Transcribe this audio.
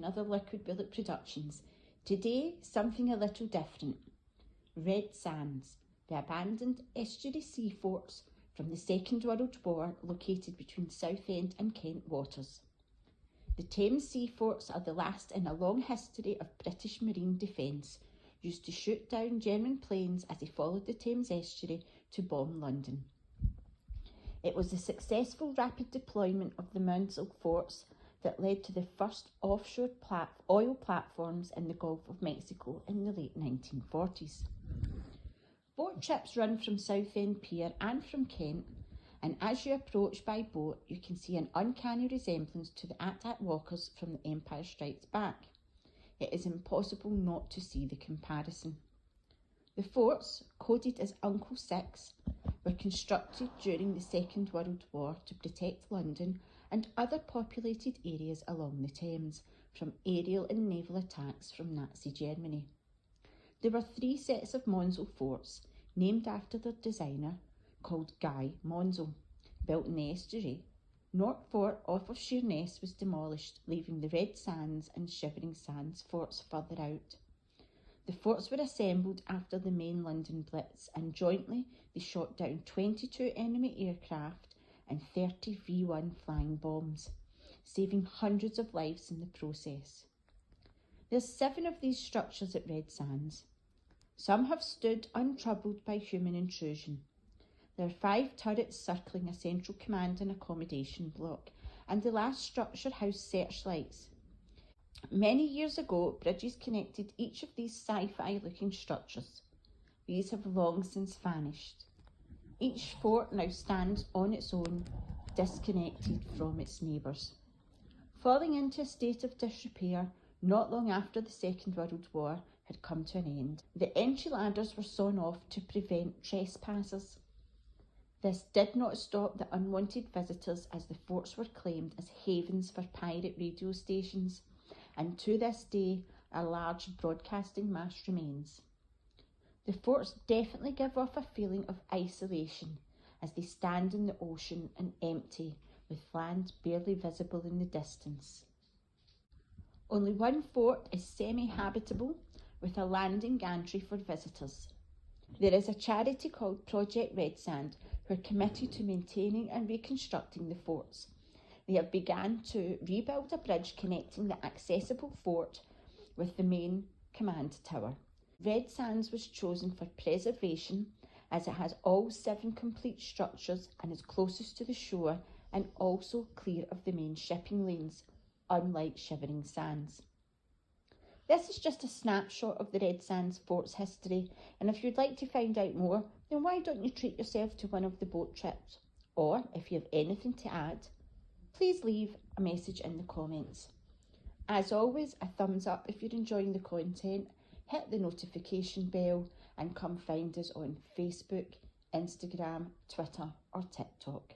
other liquid bullet productions. Today, something a little different. Red Sands, the abandoned estuary sea forts from the Second World War located between Southend and Kent waters. The Thames sea forts are the last in a long history of British marine defence, used to shoot down German planes as they followed the Thames Estuary to bomb London. It was the successful rapid deployment of the Maunsell forts that led to the first offshore oil platforms in the Gulf of Mexico in the late 1940s. Boat trips run from Southend Pier and from Kent, and as you approach by boat, you can see an uncanny resemblance to the At walkers from The Empire Strikes Back. It is impossible not to see the comparison. The forts, coded as Uncle Six, were constructed during the Second World War to protect London and other populated areas along the Thames from aerial and naval attacks from Nazi Germany. There were 3 sets of Maunsell forts, named after their designer, called Guy Maunsell, built in the estuary. North Fort off of Sheerness was demolished, leaving the Red Sands and Shivering Sands forts further out. The forts were assembled after the main London Blitz, and jointly they shot down 22 enemy aircraft and 30 V1 flying bombs, saving hundreds of lives in the process. There's 7 of these structures at Red Sands. Some have stood untroubled by human intrusion. There are 5 turrets circling a central command and accommodation block, and the last structure housed searchlights. Many years ago, bridges connected each of these sci-fi looking structures. These have long since vanished. Each fort now stands on its own, disconnected from its neighbours. Falling into a state of disrepair not long after the Second World War had come to an end, the entry ladders were sawn off to prevent trespassers. This did not stop the unwanted visitors, as the forts were claimed as havens for pirate radio stations, and to this day a large broadcasting mast remains. The forts definitely give off a feeling of isolation as they stand in the ocean and empty, with land barely visible in the distance. Only one fort is semi-habitable, with a landing gantry for visitors. There is a charity called Project Red Sand who are committed to maintaining and reconstructing the forts. They have begun to rebuild a bridge connecting the accessible fort with the main command tower. Red Sands was chosen for preservation as it has all 7 complete structures and is closest to the shore and also clear of the main shipping lanes, unlike Shivering Sands. This is just a snapshot of the Red Sands fort's history, and if you'd like to find out more, then why don't you treat yourself to one of the boat trips? Or if you have anything to add, please leave a message in the comments. As always, a thumbs up if you're enjoying the content, hit the notification bell, and come find us on Facebook, Instagram, Twitter or TikTok.